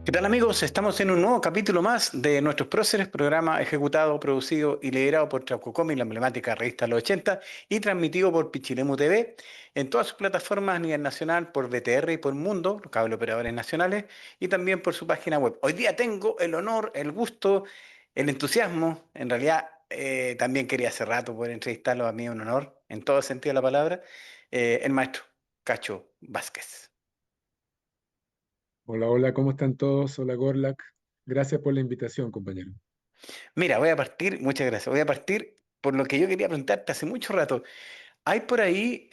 ¿Qué tal amigos? Estamos en un nuevo capítulo más de Nuestros Próceres, programa ejecutado, producido y liderado por Traucocomi, la emblemática revista Los 80, y transmitido por Pichilemu TV en todas sus plataformas a nivel nacional, por BTR y por Mundo, los cable operadores nacionales, y también por su página web. Hoy día tengo el honor, el gusto, el entusiasmo, en realidad también quería hace rato poder entrevistarlo, a mí es un honor, en todo sentido de la palabra, el maestro Cacho Vázquez. Hola, hola, ¿cómo están todos? Hola, Gorlak. Gracias por la invitación, compañero. Mira, voy a partir, muchas gracias, voy a partir por lo que yo quería preguntarte hace mucho rato. Hay por ahí,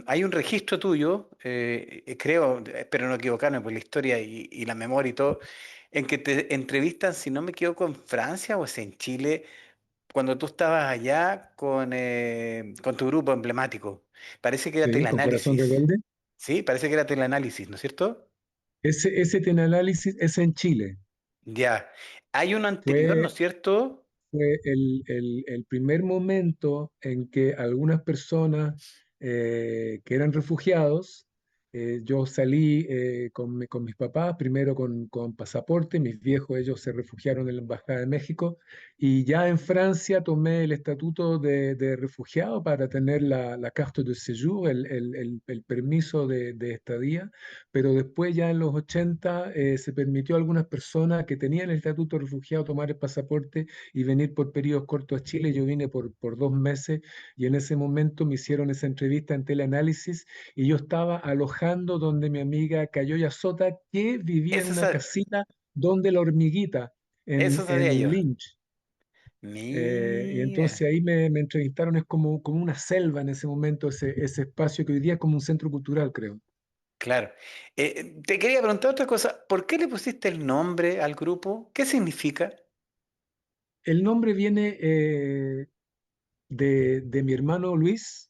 hay un registro tuyo, creo, espero no equivocarme por la historia y la memoria y todo, en que te entrevistan, si no me equivoco, en Francia o es en Chile, cuando tú estabas allá con tu grupo emblemático. Parece que era Sí, con Corazón Teleanálisis, Rebelde. ¿sí? Parece que era Teleanálisis, ¿no es cierto? Ese análisis es en Chile. Ya. Hay uno anterior, ¿no Fue es cierto? fue el primer momento en que algunas personas que eran refugiados, yo salí con mis papás, primero con pasaporte, mis viejos, ellos se refugiaron en la Embajada de México, y ya en Francia tomé el estatuto de refugiado para tener la carte de séjour, el permiso de estadía, pero después ya en los 80 se permitió a algunas personas que tenían el estatuto de refugiado tomar el pasaporte y venir por periodos cortos a Chile. Yo vine por 2 meses y en ese momento me hicieron esa entrevista en Teleanálisis y yo estaba alojando donde mi amiga Cayoya Sota, que vivía en Eso, una casita donde la hormiguita, eso sabía en yo. Lynch. Y Mira. entonces ahí me entrevistaron, es como una selva en ese momento, ese espacio que hoy día es como un centro cultural, creo. Claro. Te quería preguntar otra cosa. ¿Por qué le pusiste el nombre al grupo? ¿Qué significa? El nombre viene de mi hermano Luis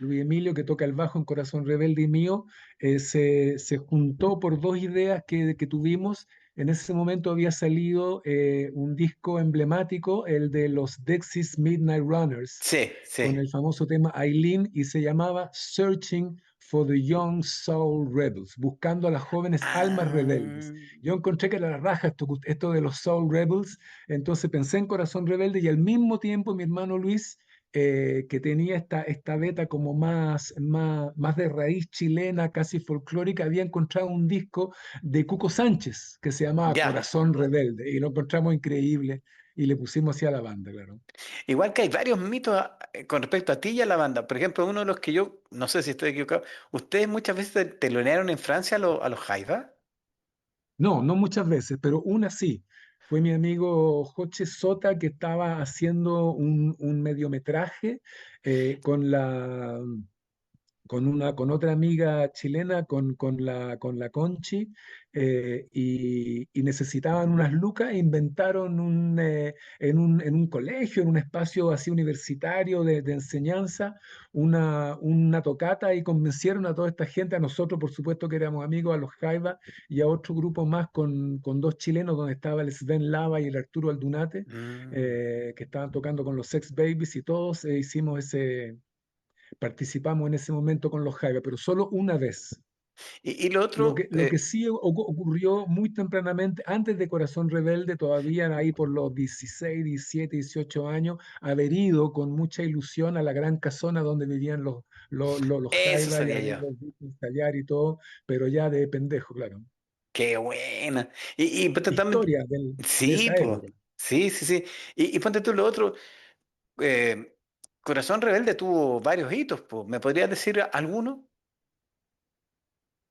Emilio, que toca el bajo en Corazón Rebelde y mío, se juntó por dos ideas que tuvimos. En ese momento había salido un disco emblemático, el de los Dexys Midnight Runners, Sí, con sí. el famoso tema Eileen, y se llamaba Searching for the Young Soul Rebels, buscando a las jóvenes almas rebeldes. Ah, Yo encontré que era la raja esto de los Soul Rebels, entonces pensé en Corazón Rebelde y al mismo tiempo mi hermano Luis, que tenía esta beta como más de raíz chilena, casi folclórica, había encontrado un disco de Cuco Sánchez que se llamaba ya. Corazón Rebelde y lo encontramos increíble y le pusimos así a la banda, claro. Igual que hay varios mitos con respecto a ti y a la banda. Por ejemplo, uno de los que yo, no sé si estoy equivocado, ustedes muchas veces telonearon en Francia a los Jaivas. No, no muchas veces, pero una sí. Fue mi amigo Joche Sota que estaba haciendo un mediometraje con con otra amiga chilena, con la Conchi, y necesitaban unas lucas e inventaron en un colegio, en un espacio así universitario de enseñanza, una tocata y convencieron a toda esta gente, a nosotros por supuesto que éramos amigos, a los Jaiba y a otro grupo más con dos chilenos, donde estaba el Sven Lava y el Arturo Aldunate, Mm. que estaban tocando con los Sex Babies y todos hicimos participamos en ese momento con los Jaiba, pero solo una vez. Y lo otro, Lo que sí ocurrió muy tempranamente, antes de Corazón Rebelde, todavía ahí por los 16, 17, 18 años, haber ido con mucha ilusión a la gran casona donde vivían los eso Jaiba y sabía yo. haberlos visto ensayar y todo, pero ya de pendejo, claro. Qué buena. Y ponte también, Historia de sí, esa pues, época. sí, sí, sí. Y ponte tú lo otro. eh, Corazón Rebelde tuvo varios hitos, pues. ¿Me podrías decir alguno?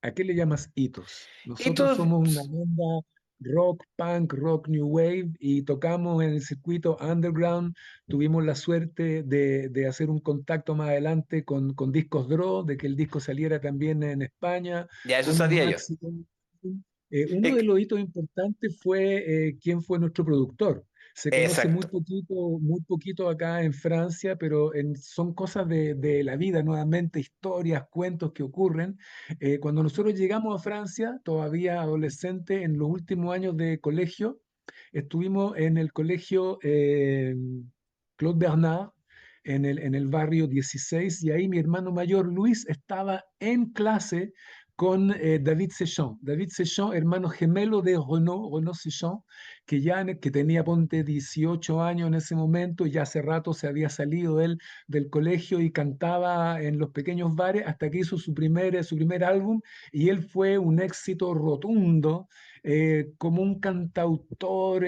¿A qué le llamas hitos? Nosotros Hitos, somos una banda rock, punk, rock, new wave y tocamos en el circuito underground. Tuvimos la suerte de hacer un contacto más adelante con Discos Draw, de que el disco saliera también en España. ya eso Fue un sabía yo. máximo. Uno de Eh, los hitos importantes fue quién fue nuestro productor. Se conoce Exacto. muy poquito acá en Francia, pero son cosas de la vida, nuevamente, historias, cuentos que ocurren. Cuando nosotros llegamos a Francia, todavía adolescente, en los últimos años de colegio, estuvimos en el colegio Claude Bernard, en el barrio 16, y ahí mi hermano mayor Luis estaba en clase con David Sechon. David Sechon, hermano gemelo de Renaud Sechon, que tenía, ponte, 18 años en ese momento, ya hace rato se había salido él del colegio y cantaba en los pequeños bares hasta que hizo su primer álbum y él fue un éxito rotundo como un cantautor.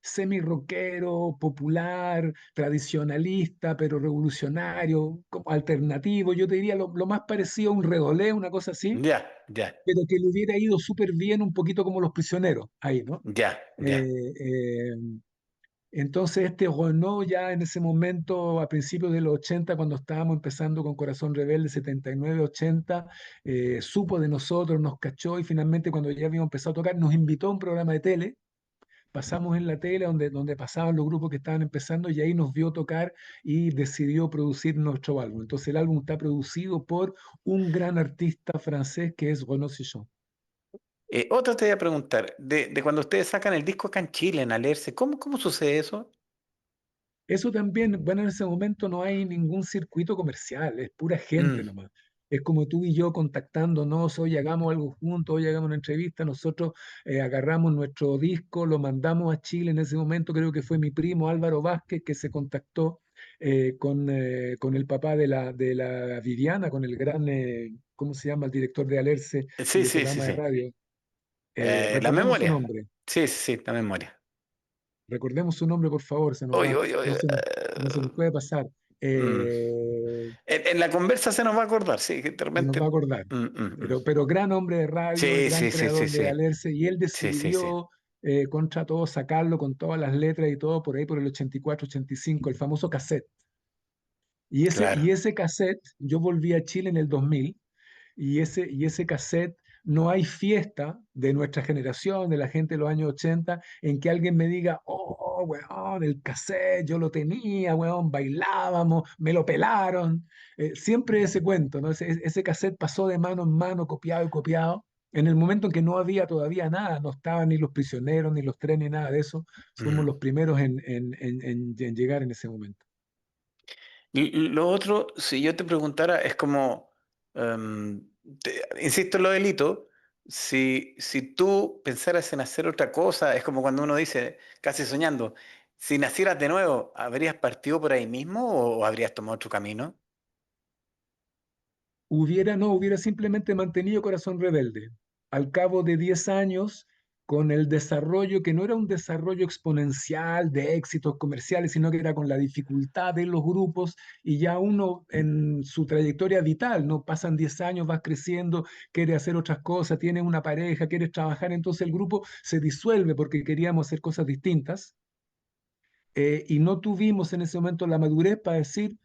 Semi-rockero, popular, tradicionalista, pero revolucionario, como alternativo. Yo te diría lo más parecido a un Redolé, una cosa así, Ya, ya, pero que le hubiera ido súper bien, un poquito como Los Prisioneros, ahí, ¿no? ya, ya. Eh, entonces este Renaud ya en ese momento, a principios de los 80, cuando estábamos empezando con Corazón Rebelde, 79, 80, supo de nosotros, nos cachó y finalmente cuando ya habíamos empezado a tocar, nos invitó a un programa de tele. Pasamos en la tele donde pasaban los grupos que estaban empezando y ahí nos vio tocar y decidió producir nuestro álbum. Entonces el álbum está producido por un gran artista francés que es Renaud Sechon. Otra te voy a preguntar, de cuando ustedes sacan el disco acá en Chile, en Alerce, ¿cómo sucede eso? Eso también, bueno, en ese momento no hay ningún circuito comercial, es pura gente Mm, nomás. Es como tú y yo contactándonos, hoy hagamos algo juntos, hoy hagamos una entrevista, nosotros agarramos nuestro disco, lo mandamos a Chile en ese momento, creo que fue mi primo Álvaro Vázquez que se contactó con el papá de la Viviana, con el gran, ¿cómo se llama? El director de Alerce y sí, del sí, sí, programa de sí. radio. La Recordemos su memoria. nombre. Sí, sí, sí, la memoria. Recordemos su nombre, por favor, se nos Uy, va, uy, uy, no se nos puede pasar. mm. En la conversa se nos va a acordar, sí, que de Se nos va a repente. acordar. Mm. Pero gran hombre de radio y Sí, gran sí, sí, sí, creador de sí. Alerce, y él Sí, sí, sí. decidió contra todo sacarlo con todas las letras y todo por ahí por el 84, 85, el famoso cassette. Y Claro. ese cassette, yo volví a Chile en el 2000 y ese cassette, no hay fiesta de nuestra generación, de la gente de los años 80, en que alguien me diga, oh, weón, el cassette, yo lo tenía, weón, bailábamos, me lo pelaron. Siempre ese cuento, ¿no? Ese cassette pasó de mano en mano, copiado y copiado. En el momento en que no había todavía nada, no estaban ni los prisioneros, ni los trenes, nada de eso, Mm. fuimos los primeros en llegar en ese momento. Y lo otro, si yo te preguntara, es como, insisto en lo delito, si tú pensaras en hacer otra cosa, es como cuando uno dice, casi soñando, si nacieras de nuevo, ¿habrías partido por ahí mismo o habrías tomado otro camino? No, hubiera simplemente mantenido Corazón Rebelde. Al cabo de 10 años, con el desarrollo, que no era un desarrollo exponencial de éxitos comerciales, sino que era con la dificultad de los grupos y ya uno en su trayectoria vital, ¿no? Pasan 10 años, vas creciendo, quiere hacer otras cosas, tienes una pareja, quieres trabajar, entonces el grupo se disuelve porque queríamos hacer cosas distintas y no tuvimos en ese momento la madurez para decir,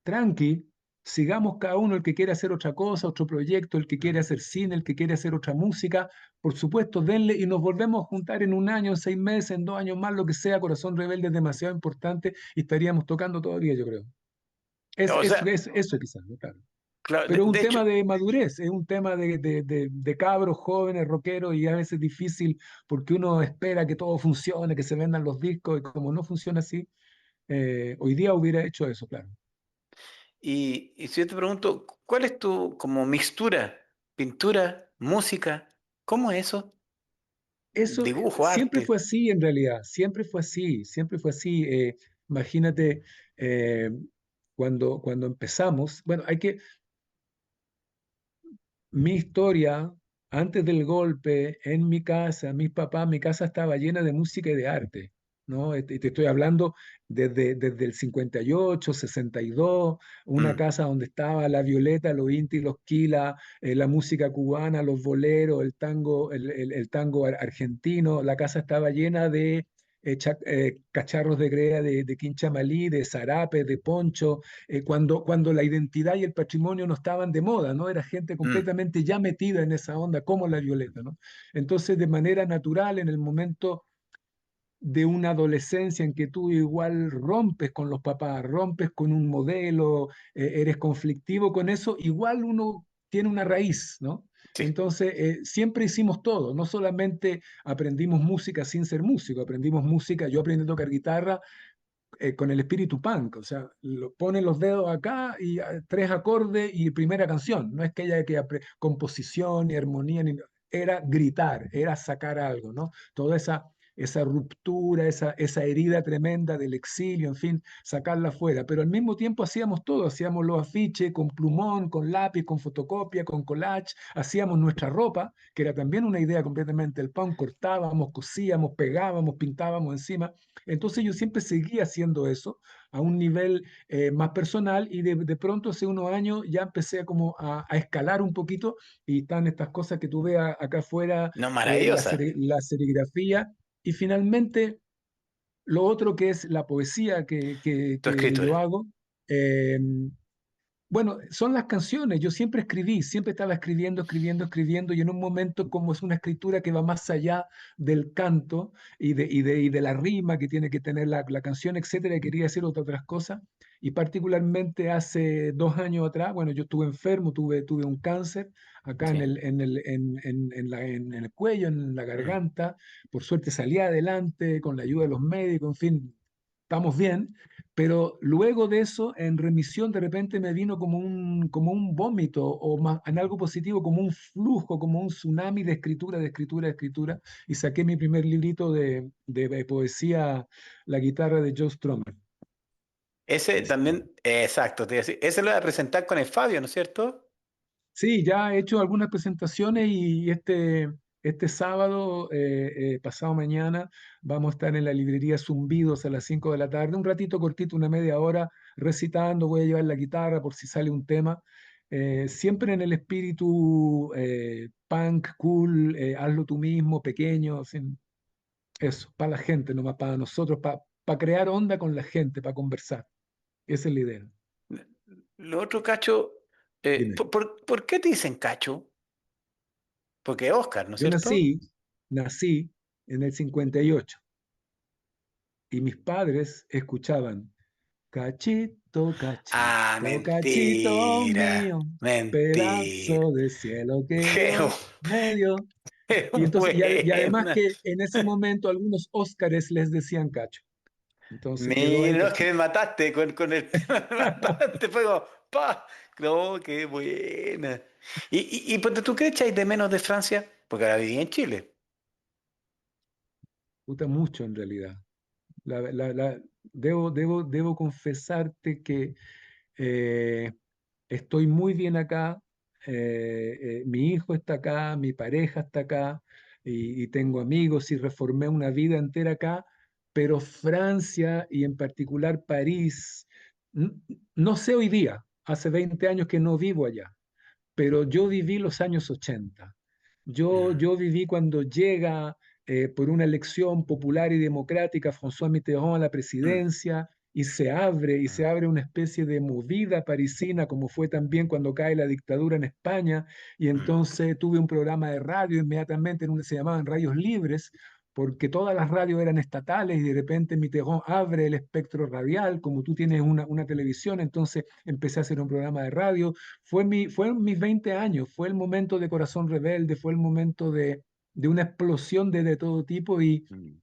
tranqui, sigamos cada uno el que quiere hacer otra cosa, otro proyecto, el que quiere Mm. hacer cine, el que quiere hacer otra música, por supuesto, denle y nos volvemos a juntar en un año, en 6 meses, en 2 años más, lo que sea, Corazón Rebelde es demasiado importante y estaríamos tocando todavía, yo creo. O sea, Eso quizás, ¿no? Claro. claro, Pero es un de hecho, tema de madurez, es un tema de cabros jóvenes, rockeros, y a veces es difícil porque uno espera que todo funcione, que se vendan los discos, y como no funciona así, hoy día hubiera hecho eso, claro. y si yo te pregunto, ¿cuál es tu como mixtura? ¿Pintura? ¿Música? ¿Cómo es eso? Eso ¿Dibujo, siempre arte? fue así en realidad, siempre fue así, siempre fue así. Imagínate, eh, cuando empezamos, bueno, mi historia, antes del golpe, en mi casa, mis papás, mi casa estaba llena de música y de arte, ¿no? Te estoy hablando desde el 58, 62, una Mm, casa donde estaba la Violeta, los Inti, los Quila, la música cubana, los boleros, el tango argentino. La casa estaba llena de cacharros de greda de quinchamalí, de zarape, de poncho, cuando la identidad y el patrimonio no estaban de moda, ¿no? Era gente mm, completamente ya metida en esa onda, como la Violeta, ¿no? Entonces, de manera natural, en el momento de una adolescencia en que tú igual rompes con los papás, rompes con un modelo, eres conflictivo con eso, igual uno tiene una raíz, ¿no? sí. Entonces, siempre hicimos todo, no solamente aprendimos música sin ser músico, aprendimos música, yo aprendí a tocar guitarra con el espíritu punk, o sea, pone los dedos acá y tres acordes y primera canción. No es que haya que composición ni armonía, era gritar, era sacar algo, ¿no? Toda esa ruptura, esa herida tremenda del exilio, en fin, sacarla afuera. Pero al mismo tiempo hacíamos todo, hacíamos los afiches con plumón, con lápiz, con fotocopia, con collage, hacíamos nuestra ropa, que era también una idea completamente del punk, cortábamos, cosíamos, pegábamos, pintábamos encima. Entonces yo siempre seguía haciendo eso a un nivel más personal y de pronto hace unos años ya empecé como a escalar un poquito y están estas cosas que tú ves acá afuera, No, maravillosa. la serigrafía y finalmente lo otro que es la poesía Tu que yo escritura. hago. eh, bueno, son las canciones. Yo siempre escribí, siempre estaba escribiendo, escribiendo, escribiendo, y en un momento como es una escritura que va más allá del canto y de la rima que tiene que tener la canción, etcétera, y quería hacer otras cosas. Y particularmente hace 2 años atrás, bueno, yo estuve enfermo, tuve un cáncer acá Sí. en el cuello, en la Mm. garganta. Por suerte salí adelante con la ayuda de los médicos, en fin, estamos bien. Pero luego de eso, en remisión, de repente me vino como un vómito o más, en algo positivo, como un flujo, como un tsunami de escritura, de escritura, de escritura. Y saqué mi primer librito de poesía, La guitarra de Joe Strummer. Ese Así que, también, exacto, te iba a decir, ese lo voy a presentar con el Fabio, ¿no es cierto? sí, ya he hecho algunas presentaciones y este sábado, pasado mañana, vamos a estar en la librería Zumbidos a las 5 de la tarde, un ratito cortito, una media hora, recitando, voy a llevar la guitarra por si sale un tema, siempre en el espíritu punk, cool, hazlo tú mismo, pequeño, sin, eso, para la gente, nomás para nosotros, para crear onda con la gente, para conversar. Esa es la idea. Lo otro, Cacho, Dime. ¿por qué te dicen Cacho? Porque Oscar, ¿no es Yo cierto? nací en el 58 y mis padres escuchaban cachito, Ah, cachito, cachito mentira, mío, mentira. pedazo de cielo que Qué, Dios me dio. qué Y entonces, y además buena. que en ese momento algunos Óscares les decían cacho. Entonces quedó ahí Mira, no, es que me cachito. mataste con el tema, me mataste, fue como, pa, no, qué buena. ¿Y ponte tú qué echáis de menos de Francia? Porque ahora viví en Chile. Gusta mucho en realidad. Debo confesarte que eh, estoy muy bien acá, mi hijo está acá, mi pareja está acá y tengo amigos y reformé una vida entera acá, pero Francia y en particular París, n- no sé hoy día, hace 20 años que no vivo allá, pero yo viví los años 80. Mm, Yo viví cuando llega por una elección popular y democrática François Mitterrand a la mm, presidencia y mm, se abre una especie de movida parisina, como fue también cuando cae la dictadura en España. Y mm, entonces tuve un programa de radio inmediatamente en un, se llamaban Radios Libres, porque todas las radios eran estatales y de repente Mitterrand abre el espectro radial, como tú tienes una televisión, entonces empecé a hacer un programa de radio. Fueron mis 20 años, fue el momento de Corazón Rebelde, fue el momento de una explosión de todo tipo y mm,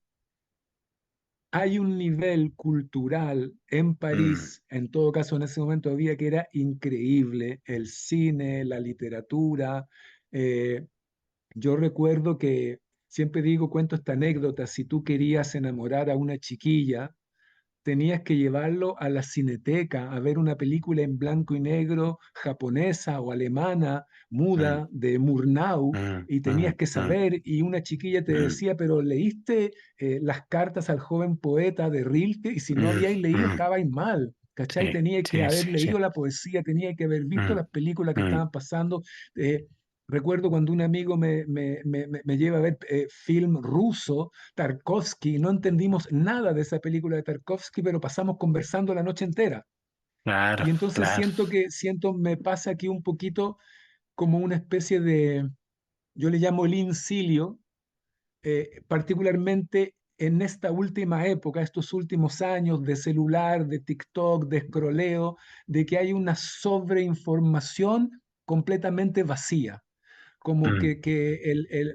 hay un nivel cultural en mm. París, en todo caso en ese momento había que era increíble, el cine, la literatura. eh, yo recuerdo que siempre digo, cuento esta anécdota, si tú querías enamorar a una chiquilla, tenías que llevarlo a la cineteca a ver una película en blanco y negro japonesa o alemana, Mm, muda, de Murnau, mm, y mm, tenías que mm, saber, y una chiquilla te mm, decía, pero ¿leíste las cartas al joven poeta de Rilke? Y si no mm, habíais leído, mm. estabais mal. ¿Cachai? Sí, Tenía que sí, haber sí, sí. leído la poesía, tenía que haber visto Mm, las películas que mm, estaban pasando. eh, Recuerdo cuando un amigo me lleva a ver film ruso, Tarkovsky, no entendimos nada de esa película de Tarkovsky, pero pasamos conversando la noche entera. claro, Y entonces claro. me pasa aquí un poquito como una especie de, yo le llamo el incilio, particularmente en esta última época, estos últimos años de celular, de TikTok, de scrolleo, de que hay una sobreinformación completamente vacía como mm, que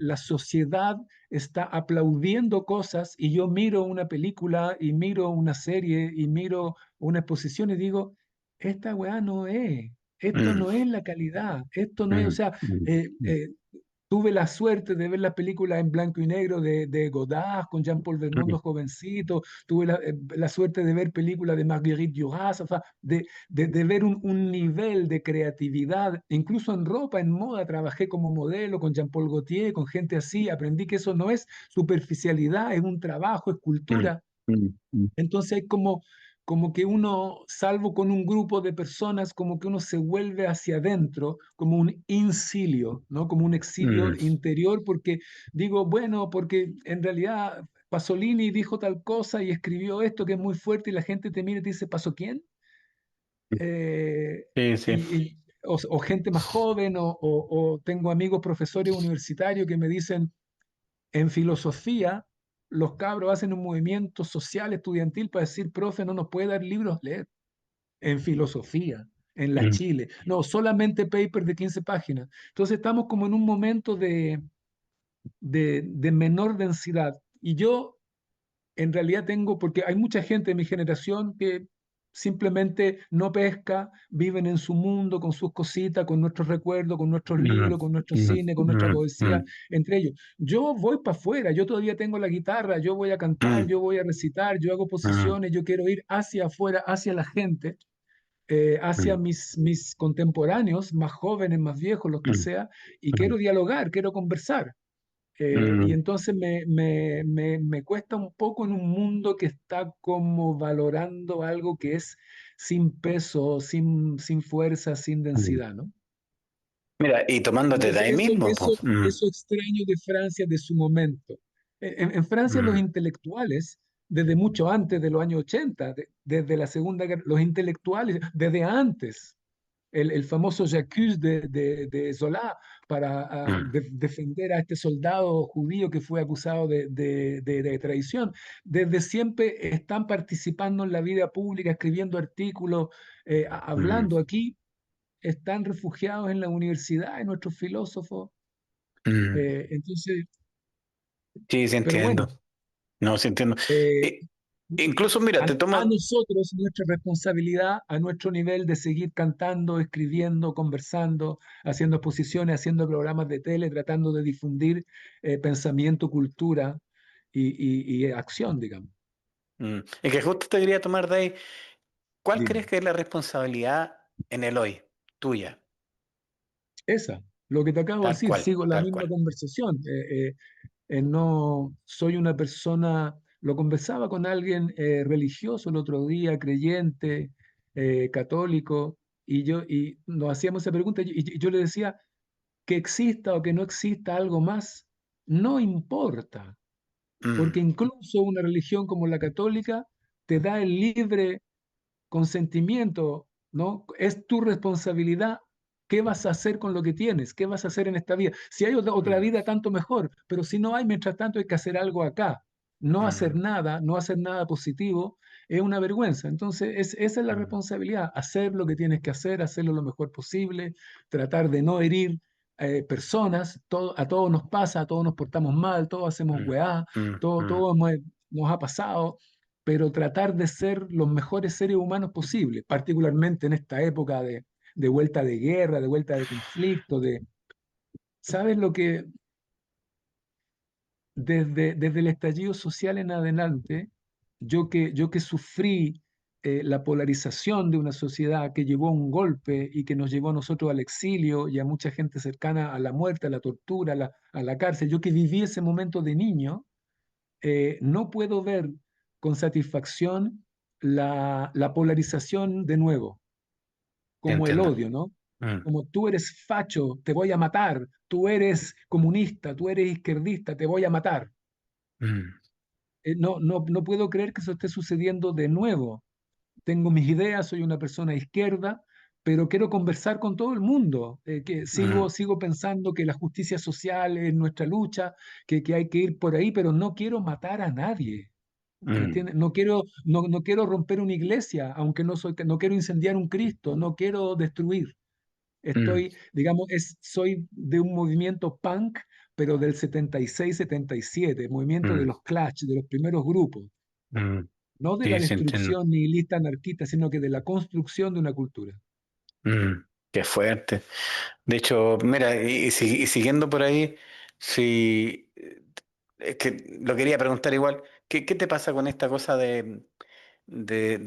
la sociedad está aplaudiendo cosas y yo miro una película y miro una serie y miro una exposición y digo, esta weá no es, esto mm, no es la calidad, esto no es, o mm, sea, mm, eh, eh, tuve la suerte de ver las películas en blanco y negro de Godard con Jean-Paul mm, Belmondo jovencito, tuve la suerte de ver películas de Marguerite Duras, o sea, de ver un nivel de creatividad, incluso en ropa, en moda, trabajé como modelo con Jean-Paul Gaultier, con gente así, aprendí que eso no es superficialidad, es un trabajo, es mm, cultura. mm, mm, Entonces hay como que uno, salvo con un grupo de personas, como que uno se vuelve hacia adentro, como un incilio, ¿no? Como un exilio mm, interior, porque digo, bueno, porque en realidad Pasolini dijo tal cosa y escribió esto que es muy fuerte y la gente te mira y te dice, ¿Paso quién? Eh, sí, sí. o gente más joven, o tengo amigos profesores universitarios que me dicen, en filosofía, los cabros hacen un movimiento social estudiantil para decir, profe, no nos puede dar libros a leer. En filosofía, en la Mm, Chile. No, solamente papers de 15 páginas. Entonces estamos como en un momento de menor densidad. Y yo en realidad tengo, porque hay mucha gente de mi generación que simplemente no pesca, viven en su mundo, con sus cositas, con nuestros recuerdos, con nuestros mm, libros, con nuestro mm, cine, con nuestra mm, poesía, mm, entre ellos. Yo voy para afuera, yo todavía tengo la guitarra, yo voy a cantar, mm, yo voy a recitar, yo hago mm, posiciones, yo quiero ir hacia afuera, hacia la gente, hacia mm, mis contemporáneos, más jóvenes, más viejos, los que mm, sea, y mm, quiero dialogar, quiero conversar. Y mm, entonces me cuesta un poco en un mundo que está como valorando algo que es sin peso, sin fuerza, sin mm. densidad, ¿no? Mira, y tomándote de Entonces ahí mismo, pues. eso extraño de Francia de su momento. En Francia los Mm, intelectuales, desde mucho antes de los años 80, desde la Segunda Guerra, los intelectuales, desde antes, el famoso J'accuse de Zola para mm, defender a este soldado judío que fue acusado de traición. Desde siempre están participando en la vida pública, escribiendo artículos, mm, hablando aquí, están refugiados en la universidad, en nuestros filósofos. mm. Entonces, Sí, sí pero bueno, entiendo. No, sí entiendo. eh, E- incluso, mira, te a tomo. nosotros nuestra responsabilidad, a nuestro nivel de seguir cantando, escribiendo, conversando, haciendo exposiciones, haciendo programas de tele, tratando de difundir pensamiento, cultura y acción, digamos. Es que justo te quería tomar de ahí. ¿Cuál crees Dime. que es la responsabilidad en el hoy, tuya? Esa, lo que te acabo de Tal decir, cual, sigo la tal misma cual. conversación. No soy una persona, lo conversaba con alguien religioso el otro día, creyente, católico, y nos hacíamos esa pregunta y yo le decía que exista o que no exista algo más, no importa, Mm, porque incluso una religión como la católica te da el libre consentimiento, ¿no? Es tu responsabilidad. ¿Qué vas a hacer con lo que tienes? ¿Qué vas a hacer en esta vida? Si hay otra mm, vida, tanto mejor, pero si no hay, mientras tanto hay que hacer algo acá. No hacer mm, nada, no hacer nada positivo, es una vergüenza. Entonces, esa es la mm, responsabilidad, hacer lo que tienes que hacer, hacerlo lo mejor posible, tratar de no herir personas, a todos nos pasa, a todos nos portamos mal, todos hacemos mm, weá, mm, todo, mm, nos ha pasado, pero tratar de ser los mejores seres humanos posibles, particularmente en esta época de vuelta de guerra, de vuelta de conflicto, ¿sabes lo que desde el estallido social en adelante, yo que sufrí la polarización de una sociedad que llevó a un golpe y que nos llevó a nosotros al exilio y a mucha gente cercana a la muerte, a la tortura, a la cárcel, yo que viví ese momento de niño, no puedo ver con satisfacción la polarización de nuevo, como el entiendo. odio, ¿no? Mm, Como tú eres facho, te voy a matar, tú eres comunista, tú eres izquierdista, te voy a matar. mm, No puedo creer que eso esté sucediendo de nuevo. Tengo mis ideas, soy una persona izquierda, pero quiero conversar con todo el mundo, que mm, sigo pensando que la justicia social es nuestra lucha, que hay que ir por ahí, pero no quiero matar a nadie. ¿Me mm, entiendes? No quiero romper una iglesia, aunque no quiero incendiar un Cristo, no quiero destruir. mm, Estoy, digamos, soy de un movimiento punk, pero del 76-77, movimiento de mm, los Clash, de los primeros grupos, mm. no de la Sí, sí entiendo. destrucción ni lista anarquista, sino que de la construcción de una cultura. Mm, qué fuerte. De hecho, mira, y siguiendo por ahí, si es que lo quería preguntar igual, ¿qué te pasa con esta cosa de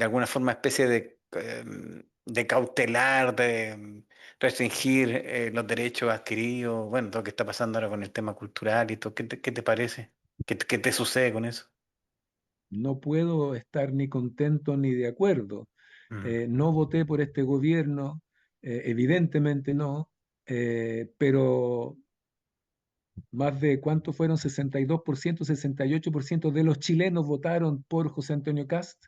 alguna forma especie de cautelar, restringir los derechos adquiridos? Bueno, todo lo que está pasando ahora con el tema cultural y todo, ¿qué te parece? ¿Qué te sucede con eso? No puedo estar ni contento ni de acuerdo. Mm, No voté por este gobierno, evidentemente no, pero más de cuánto fueron, 62%, 68% de los chilenos votaron por José Antonio Cast,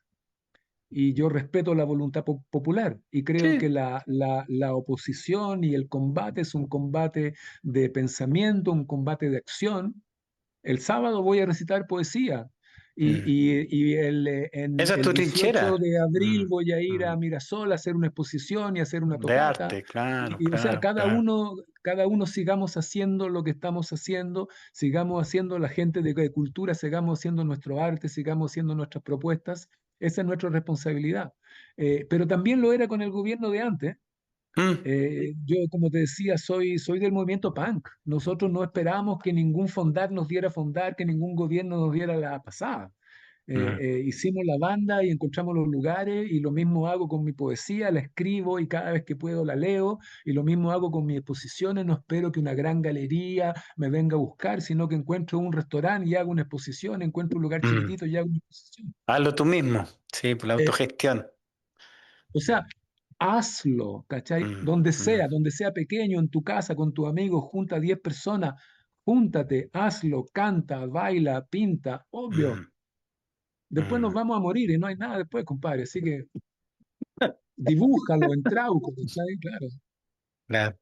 y yo respeto la voluntad popular y creo que sí. la oposición y el combate es un combate de pensamiento, un combate de acción. El sábado voy a recitar poesía Mm. en Esa es el tu 18 trinchera. de abril Mm, voy a ir a mm. Mirasol a hacer una exposición y hacer una De tocata. arte, claro, O sea, claro, claro. cada uno sigamos haciendo lo que estamos haciendo, sigamos haciendo la gente de cultura, sigamos haciendo nuestro arte, sigamos haciendo nuestras propuestas. Esa es nuestra responsabilidad. Pero también lo era con el gobierno de antes. Mm, Yo, como te decía, soy del movimiento punk. Nosotros no esperábamos que ningún fondar nos diera fondar, que ningún gobierno nos diera la pasada. mm, Hicimos la banda y encontramos los lugares, y lo mismo hago con mi poesía, la escribo y cada vez que puedo la leo, y lo mismo hago con mis exposiciones. No espero que una gran galería me venga a buscar, sino que encuentro un restaurante y hago una exposición, encuentro un lugar mm. chiquitito y hago una exposición. Hazlo tú mismo, sí, por la Eh, autogestión. o sea, hazlo, ¿cachai? Mm, mm, Donde sea pequeño, en tu casa, con tus amigos, junta 10 personas, júntate, hazlo, canta, baila, pinta, obvio. mm, Después nos mm. vamos a morir y no hay nada después, compadre. Así que dibújalo en trauco, ¿cachai? Claro. Claro.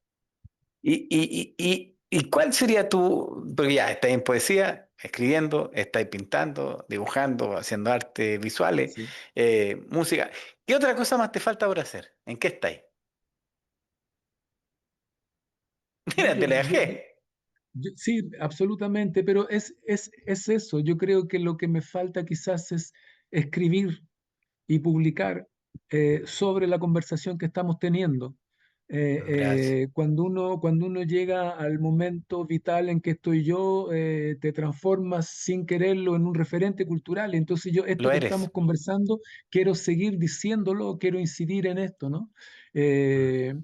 ¿Y cuál sería porque ya estás en poesía, escribiendo, estás pintando, dibujando, haciendo arte visuales, Sí. música? ¿Qué otra cosa más te falta por hacer? ¿En qué estáis? No, Mira, te la dejé. sí, absolutamente, pero es eso. Yo creo que lo que me falta quizás es escribir y publicar sobre la conversación que estamos teniendo. Gracias. Cuando uno llega al momento vital en que estoy yo, te transformas sin quererlo en un referente cultural. Entonces yo, esto Lo que estamos eres. conversando, quiero seguir diciéndolo, quiero incidir en esto, ¿no? Mm, Eh,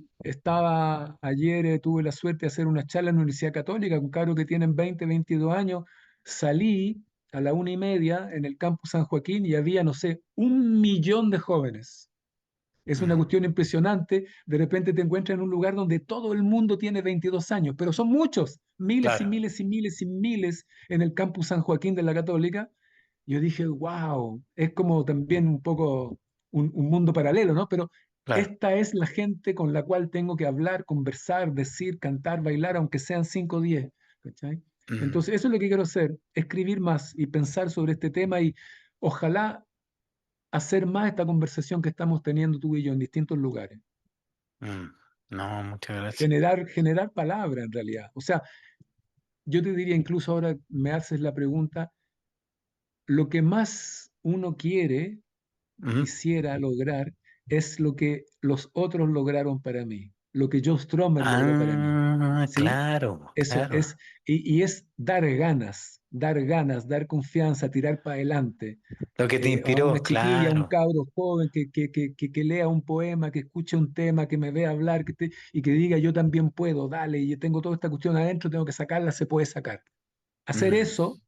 ayer, tuve la suerte de hacer una charla en la Universidad Católica con cabros que tienen 20, 22 años. Salí a la 1:30 en el campus San Joaquín y había, no sé, 1 millón de jóvenes. Es una mm, cuestión impresionante. De repente te encuentras en un lugar donde todo el mundo tiene 22 años, pero son muchos, miles y claro, miles y miles y miles en el campus San Joaquín de la Católica. Yo dije, wow, es como también un poco un mundo paralelo, ¿no? Pero claro. esta es la gente con la cual tengo que hablar, conversar, decir, cantar, bailar, aunque sean 5 o 10. ¿Cachai? Mm, Entonces, eso es lo que quiero hacer, escribir más y pensar sobre este tema, y ojalá hacer más esta conversación que estamos teniendo tú y yo en distintos lugares. mm. No, muchas gracias. Generar palabra en realidad. O sea, yo te diría, incluso ahora me haces la pregunta, lo que más uno quiere y Ujú. quisiera lograr es lo que los otros lograron para mí, lo que Joe Strummer logró para mí. Ah, ¿Sí? claro, Eso claro. es, y es dar ganas, dar confianza, tirar para adelante. Lo que te A una inspiró, chiquilla, a un claro. cabro joven que lea un poema, que escuche un tema, que me vea hablar, y que diga yo también puedo, dale, y yo tengo toda esta cuestión adentro, tengo que sacarla, se puede sacar. Hacer Mm, eso,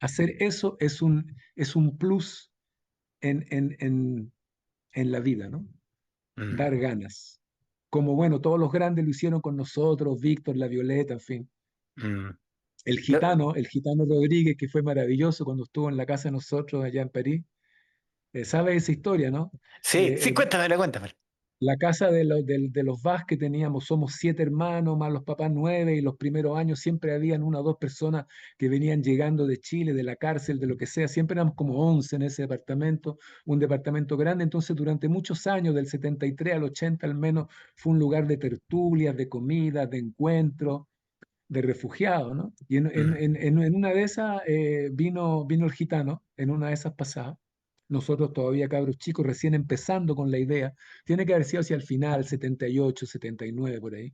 hacer eso es un plus en la vida, ¿no? mm, Dar ganas. Como bueno, todos los grandes lo hicieron con nosotros, Víctor, La Violeta, en fin. mm. El gitano Rodríguez, que fue maravilloso cuando estuvo en la casa de nosotros allá en París. ¿Sabe esa historia, no? Sí, Eh, sí, el- cuéntamela, cuéntamela. la casa de los Vázquez teníamos, somos 7 hermanos, más los papás 9, y los primeros años siempre habían 1 o 2 personas que venían llegando de Chile, de la cárcel, de lo que sea, siempre éramos como 11 en ese departamento, un departamento grande, entonces durante muchos años, del 73 al 80 al menos, fue un lugar de tertulias, de comidas, de encuentros, de refugiados, ¿no? Y Mm. en una de esas vino el gitano, en una de esas pasadas. Nosotros todavía cabros chicos, recién empezando con la idea. Tiene que haber sido hacia el final, 78, 79, por ahí.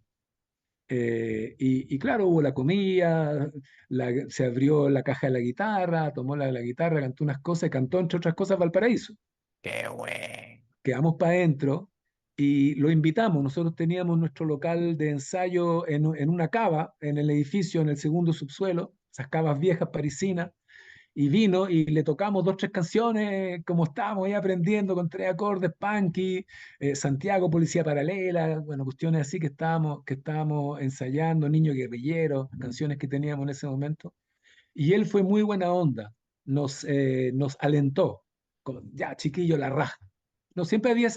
Y claro, hubo la comida, se abrió la caja de la guitarra, tomó la guitarra, cantó unas cosas y cantó, entre otras cosas, Valparaíso. Qué bueno. Quedamos para adentro y lo invitamos. Nosotros teníamos nuestro local de ensayo en una cava, en el edificio, en el segundo subsuelo, esas cavas viejas parisinas, y vino y le tocamos 2, 3 canciones, como estábamos ahí aprendiendo con 3 acordes, punky, Santiago, Policía Paralela, bueno, cuestiones así que estábamos ensayando, Niño Guerrillero, canciones que teníamos en ese momento. Y él fue muy buena onda, nos alentó, como, ya, chiquillo, la raja. No, siempre había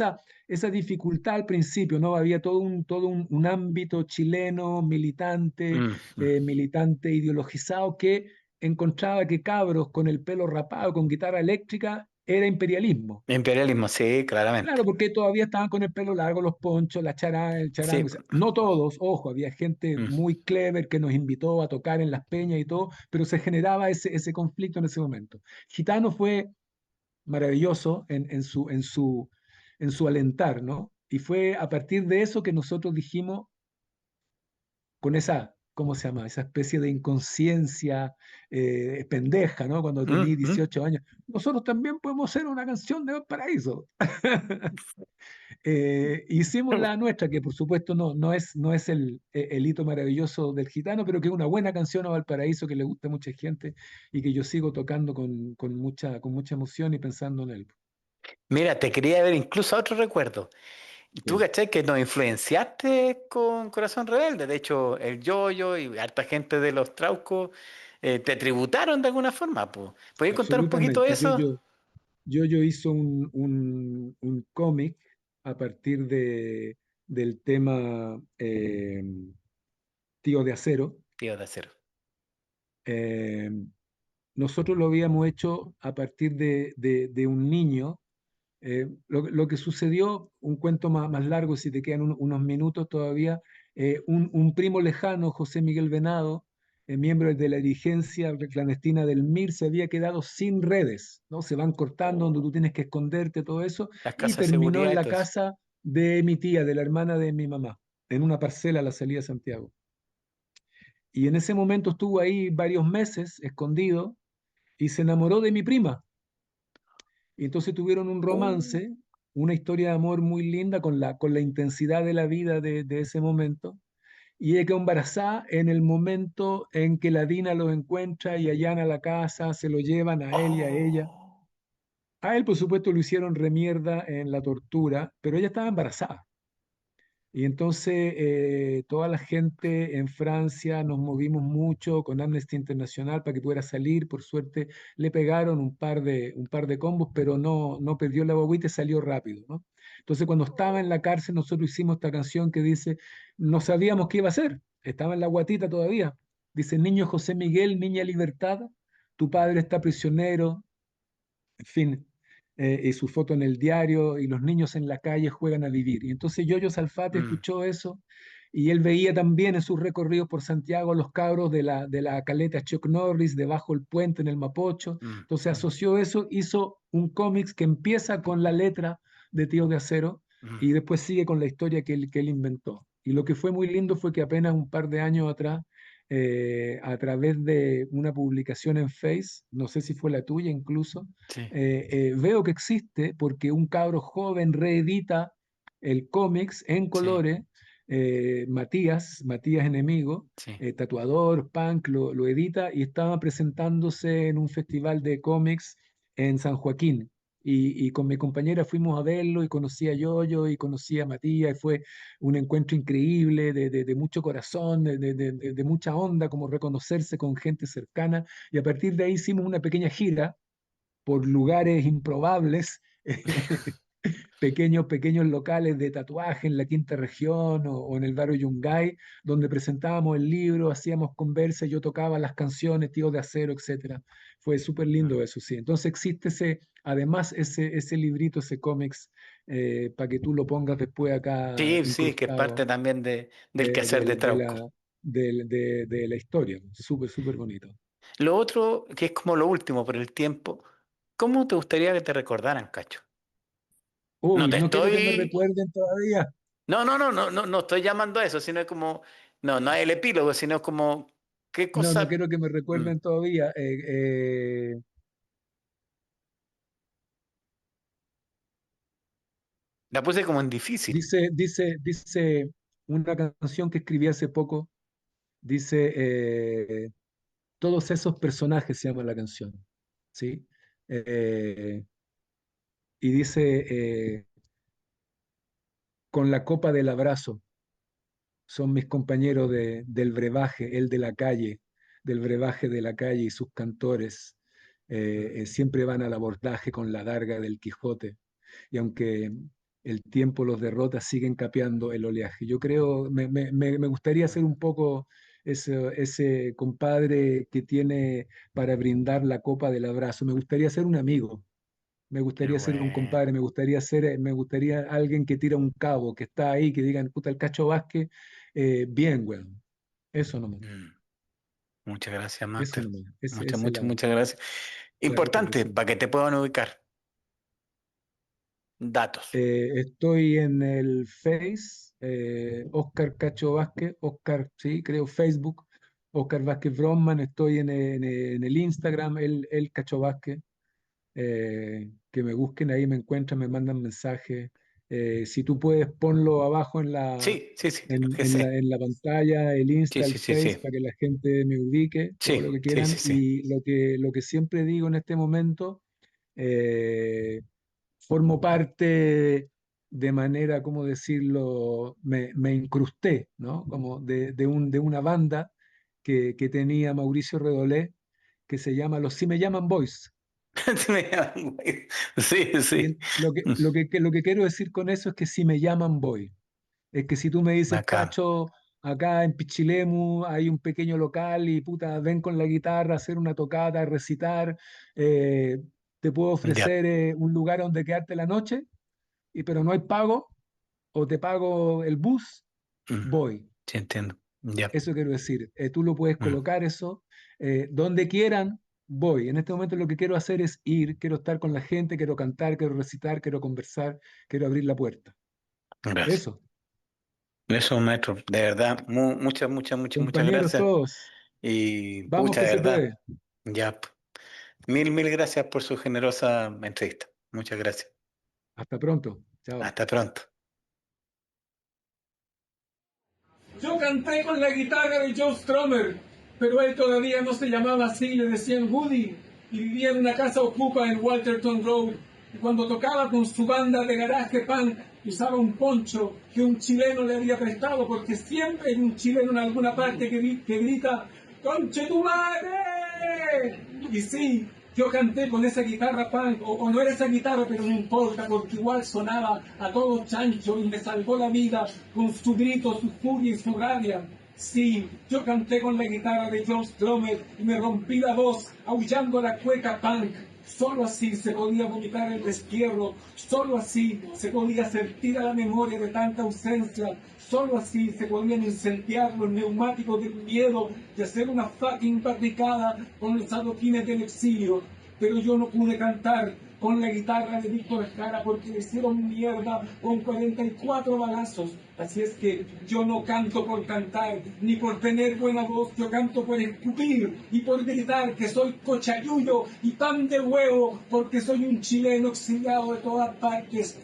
esa dificultad al principio, ¿no? Había todo un ámbito chileno militante, Mm, mm. militante ideologizado, que encontraba que cabros con el pelo rapado, con guitarra eléctrica, era imperialismo. Imperialismo, sí, claramente. Claro, porque todavía estaban con el pelo largo, los ponchos, la charanga, el Sí. charango. O sea, no todos, ojo, había gente Mm. muy clever que nos invitó a tocar en las peñas y todo, pero se generaba ese conflicto en ese momento. Gitano fue maravilloso en su alentar, ¿no? Y fue a partir de eso que nosotros dijimos, con esa, ¿cómo se llama? Esa especie de inconsciencia pendeja, ¿no? Cuando Mm, tenía mm. 18 años. Nosotros también podemos hacer una canción de Valparaíso. Hicimos la nuestra, que por supuesto no es el hito maravilloso del gitano, pero que es una buena canción a Valparaíso que le gusta a mucha gente y que yo sigo tocando con mucha emoción y pensando en él. Mira, te quería ver incluso otro recuerdo. Tú, Sí, ¿cachai? Que nos influenciaste con Corazón Rebelde. De hecho, el Yoyo y harta gente de los Traucos te tributaron de alguna forma, pues. ¿Podrías contar un poquito de absolutamente. eso? Yo hizo un cómic a partir del tema Tío de Acero. Tío de acero. Eh, Nosotros lo habíamos hecho a partir de un niño. Lo que sucedió, un cuento más largo, si te quedan unos minutos todavía, un primo lejano, José Miguel Venado, miembro de la dirigencia clandestina del MIR, se había quedado sin redes, ¿no? Se van cortando donde tú tienes que esconderte, todo eso, Las y casas de terminó seguridad en y la todo eso. casa de mi tía, de la hermana de mi mamá, en una parcela a la salida de Santiago. Y en ese momento estuvo ahí varios meses escondido y se enamoró de mi prima. Y entonces tuvieron un Uh, romance, una historia de amor muy linda con la intensidad de la vida de ese momento. Y ella quedó embarazada en el momento en que la Dina lo encuentra y allana la casa, se lo llevan a él y a ella. oh. A él, por supuesto, lo hicieron remierda en la tortura, pero ella estaba embarazada. Y entonces toda la gente en Francia nos movimos mucho con Amnesty Internacional para que pudiera salir. Por suerte le pegaron un par de combos, pero no perdió la guagüita y salió rápido, ¿no? Entonces cuando estaba en la cárcel nosotros hicimos esta canción que dice, no sabíamos qué iba a hacer, estaba en la guatita todavía. Dice, niño José Miguel, niña Libertad, tu padre está prisionero, en fin, y su foto en el diario, y los niños en la calle juegan a vivir. Y entonces Yoyo Salfate Mm, escuchó eso, y él veía también en sus recorridos por Santiago los cabros de la caleta Chuck Norris, debajo del puente en el Mapocho. mm, Entonces mm, asoció eso, hizo un cómics que empieza con la letra de Tío de Acero, mm. y después sigue con la historia que él inventó. Y lo que fue muy lindo fue que apenas un par de años atrás, a través de una publicación en Face, no sé si fue la tuya incluso, Sí, veo que existe porque un cabro joven reedita el cómics en sí, colores. Matías Enemigo, sí. tatuador, punk, lo edita y estaba presentándose en un festival de cómics en San Joaquín. Y con mi compañera fuimos a verlo y conocí a Yoyo y conocí a Matías y fue un encuentro increíble de mucho corazón, de mucha onda, como reconocerse con gente cercana. Y a partir de ahí hicimos una pequeña gira por lugares improbables pequeños locales de tatuaje en la quinta región o en el barrio Yungay, donde presentábamos el libro, hacíamos conversa, yo tocaba las canciones, Tíos de Acero, etcétera. Fue súper lindo eso, sí. Entonces existe además ese librito, ese cómics, para que tú lo pongas después acá Sí, sí, que es parte incrustado también del de, quehacer de de Trauco. de la historia. Súper, súper bonito. Lo otro, que es como lo último por el tiempo, ¿cómo te gustaría que te recordaran, Cacho? No Uy, te no quiero que me estoy, recuerden todavía. no estoy llamando a eso, sino es como, no es el epílogo, sino es como, ¿qué No, no cosa? quiero que me Mm, recuerden todavía. la puse como en difícil. Dice una canción que escribí hace poco, dice, todos esos personajes se llama la canción, ¿sí? Eh, y dice, con la copa del abrazo, son mis compañeros del brebaje, el de la calle, del brebaje de la calle y sus cantores, siempre van al abordaje con la darga del Quijote. Y aunque el tiempo los derrota, siguen capeando el oleaje. Yo creo, me gustaría ser un poco ese compadre que tiene para brindar la copa del abrazo. Me gustaría ser un amigo, me Qué gustaría ser un bueno. compadre, me gustaría alguien que tira un cabo, que está ahí, que digan, puta, el Cacho Vázquez, bien, weón. Eso nomás, Mm, muchas gracias, eso Máster. nomás. Esa Muchas, es muchas, muchas gracias. la Importante, retribución. para que te puedan ubicar. Datos. Estoy en el Face, Oscar Cacho Vázquez, Oscar, sí, creo Facebook, Oscar Vázquez Bromman, estoy en el Instagram, el Cacho Vázquez, que me busquen ahí, me encuentran, me mandan mensajes. Si tú puedes, ponlo abajo Sí, sí, sí, lo que sé. en la pantalla, el Sí, Insta, el sí, sí, Face, sí. para que la gente me ubique, todo lo Sí, que sí, quieran. sí, sí. Y lo que siempre digo en este momento, formo parte de manera, ¿cómo decirlo? Me incrusté, ¿no? Como de una banda que tenía Mauricio Redolé, que se llama Los Si Me Llaman Boys. Sí, Y sí. lo que quiero decir con eso es que si me llaman, voy. Es que si tú me dices, Acá. Cacho, acá en Pichilemu hay un pequeño local y puta, ven con la guitarra a hacer una tocata, a recitar, eh, te puedo Ya. ofrecer un lugar donde quedarte la noche, pero no hay pago, o te pago el bus, Mm, voy. sí, entiendo. Ya. Eso quiero decir. Tú lo puedes Mm, colocar eso, donde quieran, voy. En este momento lo que quiero hacer es ir, quiero estar con la gente, quiero cantar, quiero recitar, quiero conversar, quiero abrir la puerta. gracias. Eso. Eso, maestro, de verdad, muchas, muchas, muchas, muchas Compañeros gracias. todos, Y vamos pucha, que de se puede. verdad, ya. Mil, mil gracias por su generosa entrevista. Muchas gracias. Hasta pronto. Chao. Hasta pronto. Yo canté con la guitarra de Joe Strummer, pero él todavía no se llamaba así, le decían Woody, y vivía en una casa ocupa en Walterton Road. Y cuando tocaba con su banda de garaje punk, usaba un poncho que un chileno le había prestado, porque siempre hay un chileno en alguna parte que grita ¡Conche tu madre! Y sí, yo canté con esa guitarra punk, o no era esa guitarra, pero no importa, porque igual sonaba a todo chancho y me salvó la vida con su grito, su furia y su rabia. Sí, yo canté con la guitarra de John Stromer y me rompí la voz aullando la cueca punk. Solo así se podía vomitar el destierro, solo así se podía sentir a la memoria de tanta ausencia, solo así se podían incendiar los neumáticos del miedo y hacer una fucking barricada con los adoquines del exilio. Pero yo no pude cantar con la guitarra de Víctor Jara porque le hicieron mierda con 44 balazos. Así es que yo no canto por cantar, ni por tener buena voz, yo canto por escupir y por gritar que soy cochayuyo y pan de huevo, porque soy un chileno exiliado de todas partes,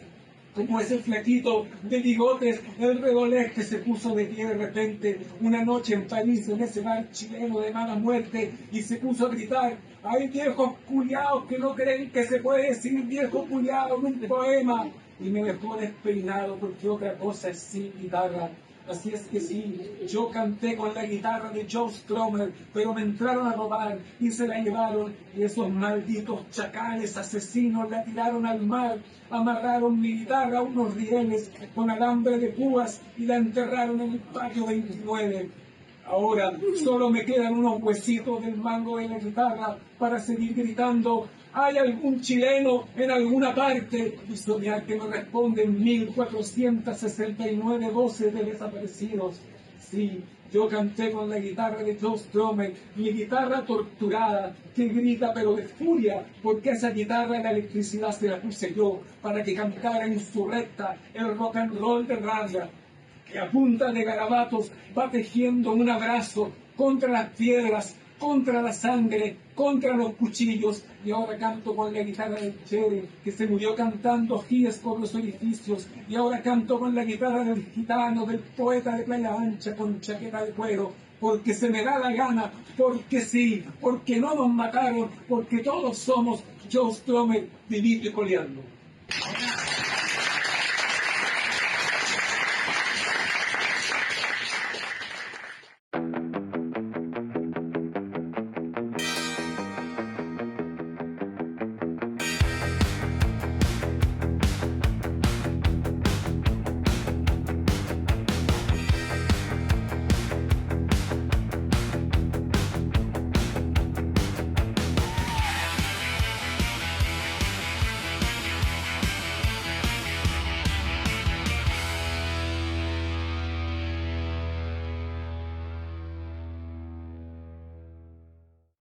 como ese flaquito de bigotes, el Redolés que se puso de pie de repente una noche en París, en ese bar chileno de mala muerte, y se puso a gritar: hay viejos culiados que no creen que se puede decir viejo culiado en un poema. Y me dejó despeinado porque otra cosa es sin guitarra. Así es que sí, yo canté con la guitarra de Joe Strummer, pero me entraron a robar y se la llevaron, y esos malditos chacales asesinos la tiraron al mar, amarraron mi guitarra a unos rieles con alambre de púas y la enterraron en el patio 29. Ahora solo me quedan unos huesitos del mango de la guitarra para seguir gritando: ¿hay algún chileno en alguna parte? Y soñar que me responden 1469 voces de desaparecidos. Sí, yo canté con la guitarra de Joe Strummer, mi guitarra torturada, que grita pero de furia, porque esa guitarra de la electricidad se la puse yo para que cantara en su recta el rock and roll de rabia, que a punta de garabatos va tejiendo un abrazo contra las piedras, contra la sangre, contra los cuchillos. Y ahora canto con la guitarra del Chere, que se murió cantando gies por los edificios. Y ahora canto con la guitarra del gitano, del poeta de Playa Ancha con chaqueta de cuero, porque se me da la gana, porque sí, porque no nos mataron, porque todos somos Joe Strummer, vivito y coleando.